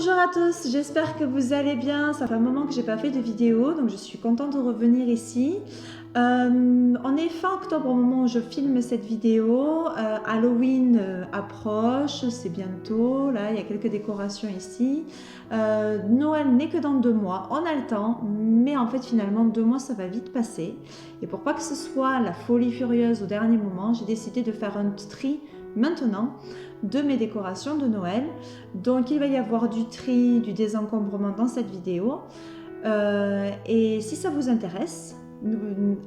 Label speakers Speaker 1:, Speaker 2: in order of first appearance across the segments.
Speaker 1: Bonjour à tous, j'espère que vous allez bien. Ça fait un moment que j'ai pas fait de vidéo, donc je suis contente de revenir ici. On est fin octobre au moment où je filme cette vidéo. Halloween approche, c'est bientôt. Là, il y a quelques décorations ici. Noël n'est que dans 2 mois. On a le temps, mais en fait, finalement, 2 mois, ça va vite passer. Et pour pas que ce soit la folie furieuse au dernier moment, j'ai décidé de faire un tri maintenant de mes décorations de Noël. Donc il va y avoir du tri, du désencombrement dans cette vidéo. Et si ça vous intéresse,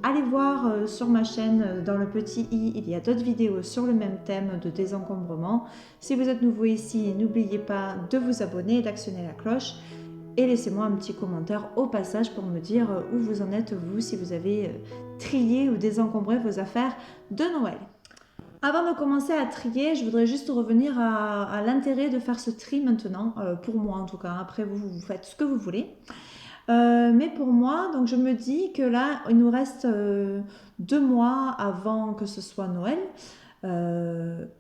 Speaker 1: allez voir sur ma chaîne, dans le petit i, il y a d'autres vidéos sur le même thème de désencombrement. Si vous êtes nouveau ici, n'oubliez pas de vous abonner et d'actionner la cloche. Et laissez-moi un petit commentaire au passage pour me dire où vous en êtes, vous, si vous avez trié ou désencombré vos affaires de Noël. Avant de commencer à trier, je voudrais juste revenir à l'intérêt de faire ce tri maintenant, pour moi en tout cas. Après, vous faites ce que vous voulez. Mais pour moi, donc je me dis que là, il nous reste 2 mois avant que ce soit Noël.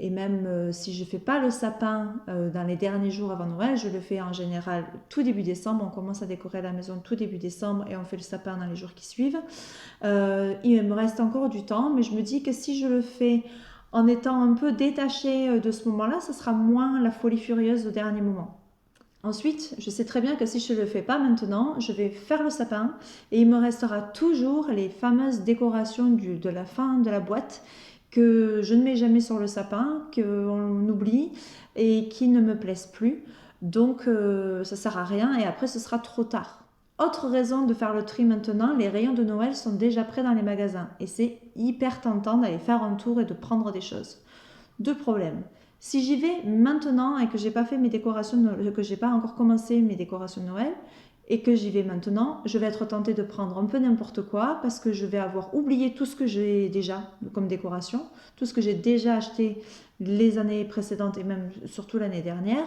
Speaker 1: Et même si je ne fais pas le sapin dans les derniers jours avant Noël, je le fais en général tout début décembre. On commence à décorer la maison tout début décembre et on fait le sapin dans les jours qui suivent. Il me reste encore du temps, mais je me dis que si je le fais en étant un peu détachée de ce moment-là, ça sera moins la folie furieuse au dernier moment. Ensuite, je sais très bien que si je ne le fais pas maintenant, je vais faire le sapin et il me restera toujours les fameuses décorations de la fin de la boîte que je ne mets jamais sur le sapin, qu'on oublie et qui ne me plaisent plus. Donc ça ne sert à rien et après ce sera trop tard. Autre raison de faire le tri maintenant, les rayons de Noël sont déjà prêts dans les magasins et c'est hyper tentant d'aller faire un tour et de prendre des choses. 2 problèmes. Si j'y vais maintenant et que j'ai pas fait mes décorations de Noël, que j'ai pas encore commencé mes décorations de Noël et que j'y vais maintenant, je vais être tentée de prendre un peu n'importe quoi parce que je vais avoir oublié tout ce que j'ai déjà comme décoration, tout ce que j'ai déjà acheté les années précédentes et même surtout l'année dernière.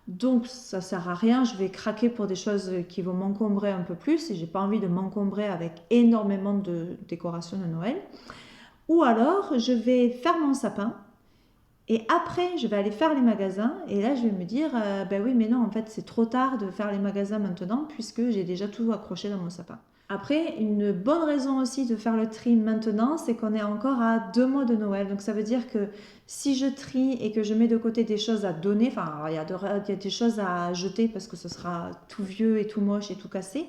Speaker 1: Donc ça sert à rien, je vais craquer pour des choses qui vont m'encombrer un peu plus et j'ai pas envie de m'encombrer avec énormément de décorations de Noël. Ou alors je vais faire mon sapin et après je vais aller faire les magasins et là je vais me dire ben oui mais non en fait c'est trop tard de faire les magasins maintenant puisque j'ai déjà tout accroché dans mon sapin. Après, une bonne raison aussi de faire le tri maintenant, c'est qu'on est encore à 2 mois de Noël. Donc ça veut dire que si je trie et que je mets de côté des choses à donner, enfin il y a des choses à jeter parce que ce sera tout vieux et tout moche et tout cassé,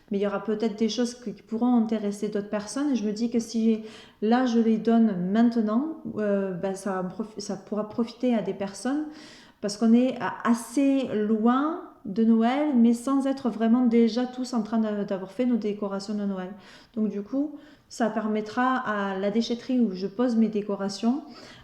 Speaker 1: mais il y aura peut-être des choses qui pourront intéresser d'autres personnes. Et je me dis que si là je les donne maintenant, ben ça pourra profiter à des personnes parce qu'on est assez loin de Noël, mais sans être vraiment déjà tous en train d'avoir fait nos décorations de Noël. Donc du coup, ça permettra à la déchetterie où je pose mes décorations,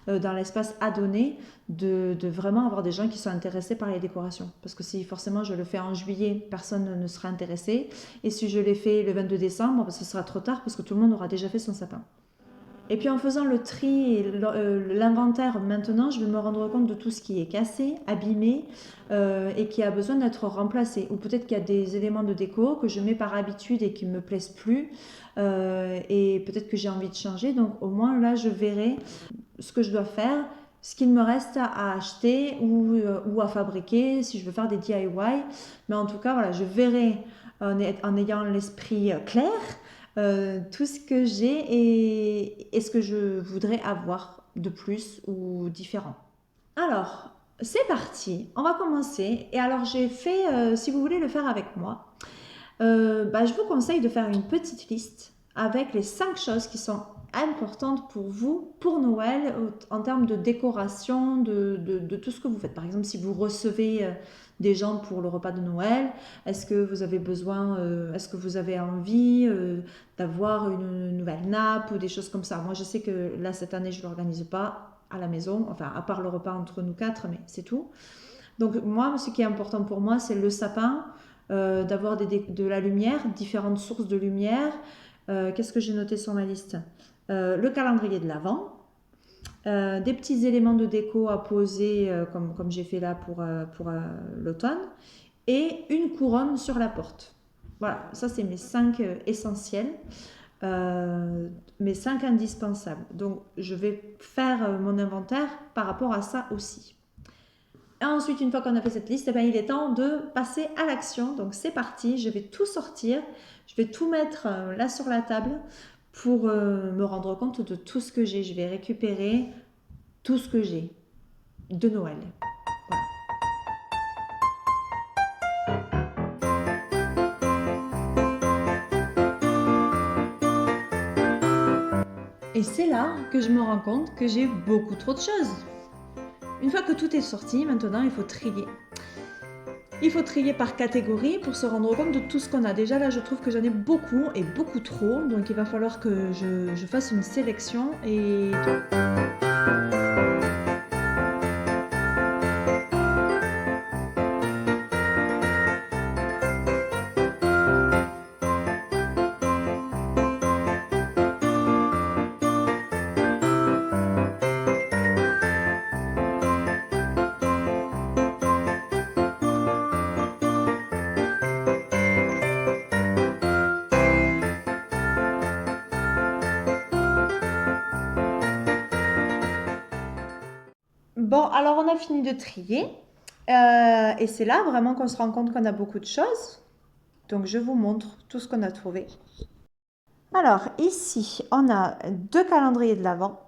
Speaker 1: dans l'espace à donner, de vraiment avoir des gens qui sont intéressés par les décorations. Parce que si forcément je le fais en juillet, personne ne sera intéressé. Et si je l'ai fait le 22 décembre, ce sera trop tard parce que tout le monde aura déjà fait son sapin. Et puis en faisant le tri et l'inventaire maintenant, je vais me rendre compte de tout ce qui est cassé, abîmé et qui a besoin d'être remplacé. Ou peut-être qu'il y a des éléments de déco que je mets par habitude et qui ne me plaisent plus et peut-être que j'ai envie de changer. Donc au moins là, je verrai ce que je dois faire, ce qu'il me reste à acheter ou à fabriquer si je veux faire des DIY. Mais en tout cas, voilà, je verrai en ayant l'esprit clair tout ce que j'ai et ce que je voudrais avoir de plus ou différent. Alors, c'est parti, on va commencer. Et alors, j'ai fait, si vous voulez le faire avec moi, je vous conseille de faire une petite liste avec les 5 choses qui sont importantes pour vous, pour Noël, en termes de décoration, de tout ce que vous faites. Par exemple, si vous recevez des gens pour le repas de Noël, est-ce que vous avez besoin, est-ce que vous avez envie d'avoir une nouvelle nappe ou des choses comme ça. Moi, je sais que là, cette année, je ne l'organise pas à la maison, enfin, à part le repas entre nous 4, mais c'est tout. Donc moi, ce qui est important pour moi, c'est le sapin, d'avoir de la lumière, différentes sources de lumière. Qu'est-ce que j'ai noté sur ma liste? Le calendrier de l'Avent, des petits éléments de déco à poser, comme j'ai fait là pour l'automne, et une couronne sur la porte. Voilà, ça c'est mes 5 essentiels. Mes 5 indispensables. Donc je vais faire mon inventaire par rapport à ça aussi. Et ensuite, une fois qu'on a fait cette liste, eh bien, il est temps de passer à l'action. Donc c'est parti, je vais tout sortir, je vais tout mettre là sur la table pour me rendre compte de tout ce que j'ai. Je vais récupérer tout ce que j'ai de Noël. Voilà. Et c'est là que je me rends compte que j'ai beaucoup trop de choses. Une fois que tout est sorti, maintenant il faut trier. Il faut trier par catégorie pour se rendre compte de tout ce qu'on a. Déjà là, je trouve que j'en ai beaucoup et beaucoup trop. Donc il va falloir que je fasse une sélection et... Bon, alors on a fini de trier. Et c'est là vraiment qu'on se rend compte qu'on a beaucoup de choses. Donc je vous montre tout ce qu'on a trouvé. Alors ici, on a 2 calendriers de l'Avent.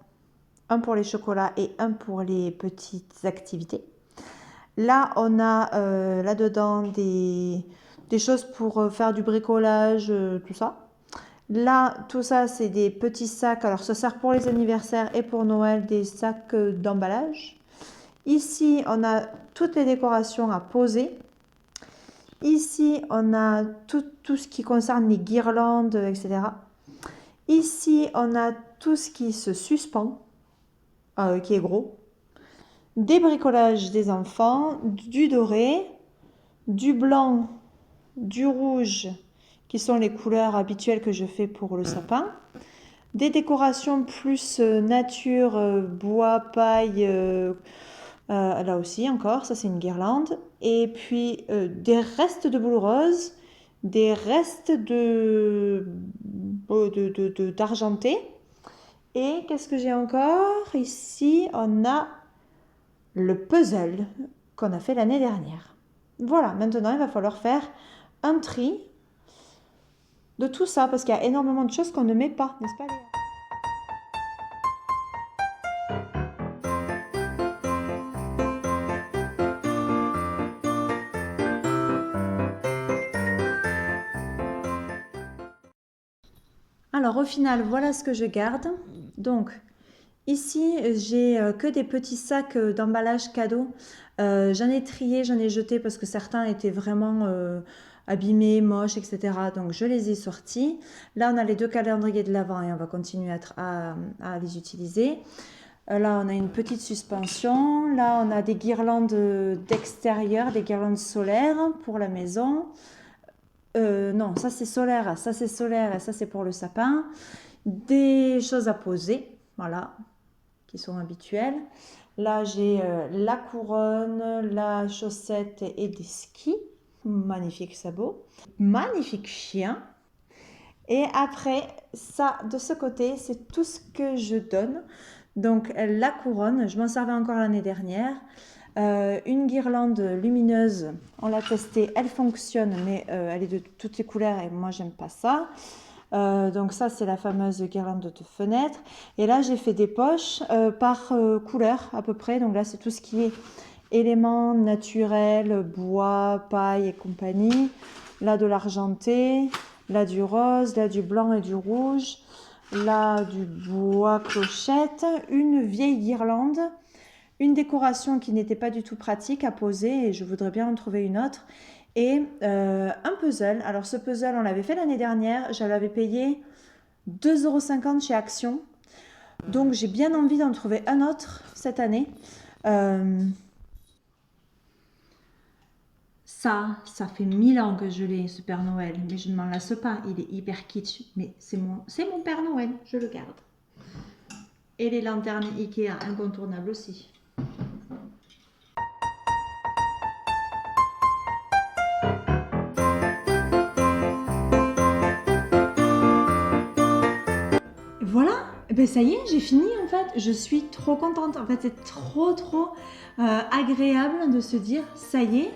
Speaker 1: Un pour les chocolats et un pour les petites activités. Là, on a là-dedans des choses pour faire du bricolage, tout ça. Là, tout ça, c'est des petits sacs. Alors, ça sert pour les anniversaires et pour Noël, des sacs d'emballage. Ici, on a toutes les décorations à poser. Ici, on a tout ce qui concerne les guirlandes, etc. Ici, on a tout ce qui se suspend, qui est gros. Des bricolages des enfants, du doré, du blanc, du rouge, qui sont les couleurs habituelles que je fais pour le sapin. Des décorations plus nature, bois, paille, là aussi encore, ça c'est une guirlande. Et puis des restes de boule rose, des restes d'argenté. Et qu'est-ce que j'ai encore? Ici, on a le puzzle qu'on a fait l'année dernière. Voilà, maintenant il va falloir faire un tri de tout ça parce qu'il y a énormément de choses qu'on ne met pas, n'est-ce pas Léa? Alors au final, voilà ce que je garde. Donc ici, j'ai que des petits sacs d'emballage cadeau. J'en ai trié, j'en ai jeté parce que certains étaient vraiment abîmés, moches, etc. Donc je les ai sortis. Là, on a les 2 calendriers de l'Avent et on va continuer à les utiliser. Là, on a une petite suspension. Là, on a des guirlandes d'extérieur, des guirlandes solaires pour la maison. Non, ça c'est solaire et ça c'est pour le sapin. Des choses à poser, voilà, qui sont habituelles. Là, j'ai la couronne, la chaussette et des skis. Magnifique sabot. Magnifique chien. Et après, ça, de ce côté, c'est tout ce que je donne. Donc, la couronne, je m'en servais encore l'année dernière. Une guirlande lumineuse, on l'a testée, elle fonctionne, mais elle est de toutes les couleurs et moi, j'aime pas ça. Donc ça, c'est la fameuse guirlande de fenêtre. Et là, j'ai fait des poches par couleur à peu près. Donc là, c'est tout ce qui est éléments naturels, bois, paille et compagnie. Là, de l'argenté, là, du rose, là, du blanc et du rouge. Là, du bois clochette, une vieille guirlande, une décoration qui n'était pas du tout pratique à poser et je voudrais bien en trouver une autre. Et un puzzle. Alors ce puzzle, on l'avait fait l'année dernière. Je l'avais payé 2,50 € chez Action. Donc j'ai bien envie d'en trouver un autre cette année. Ça fait 1000 ans que je l'ai, ce Père Noël. Mais je ne m'en lasse pas. Il est hyper kitsch. Mais c'est mon Père Noël. Je le garde. Et les lanternes Ikea, incontournables aussi. Voilà, eh ben ça y est, j'ai fini en fait. Je suis trop contente. En fait, c'est trop agréable de se dire, ça y est,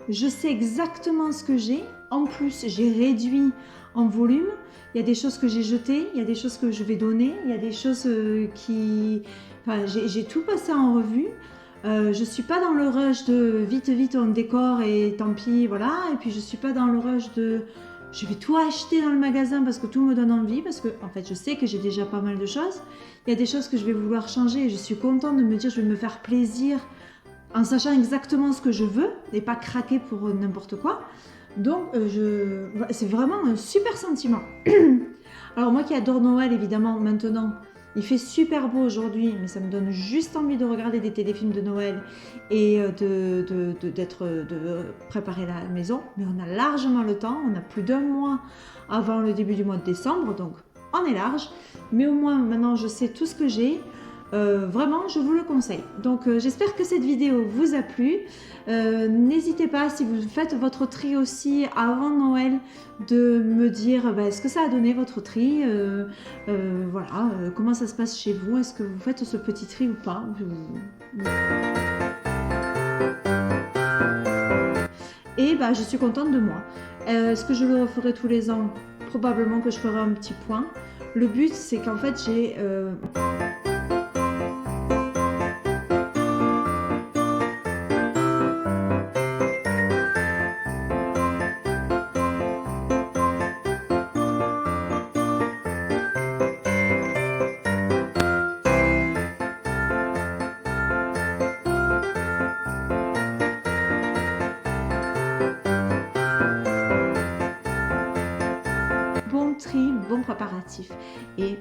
Speaker 1: je sais exactement ce que j'ai. En plus, j'ai réduit en volume. Il y a des choses que j'ai jetées, il y a des choses que je vais donner, il y a des choses qui... Enfin, j'ai tout passé en revue. Je suis pas dans le rush de vite on décore et tant pis, voilà. Et puis je suis pas dans le rush de je vais tout acheter dans le magasin parce que tout me donne envie, parce que en fait je sais que j'ai déjà pas mal de choses. Il y a des choses que je vais vouloir changer et je suis contente de me dire je vais me faire plaisir en sachant exactement ce que je veux et pas craquer pour n'importe quoi. Donc c'est vraiment un super sentiment. Alors moi qui adore Noël évidemment maintenant, il fait super beau aujourd'hui, mais ça me donne juste envie de regarder des téléfilms de Noël et de préparer la maison. Mais on a largement le temps, on a plus d'un mois avant le début du mois de décembre, donc on est large. Mais au moins maintenant je sais tout ce que j'ai. Vraiment, je vous le conseille. Donc, j'espère que cette vidéo vous a plu. N'hésitez pas, si vous faites votre tri aussi avant Noël, de me dire ce que ça a donné votre tri. Voilà, comment ça se passe chez vous. Est-ce que vous faites ce petit tri ou pas? Et je suis contente de moi. Est-ce que je le referai tous les ans? Probablement que je ferai un petit point. Le but, c'est qu'en fait, j'ai... bon tri, bon préparatif. Et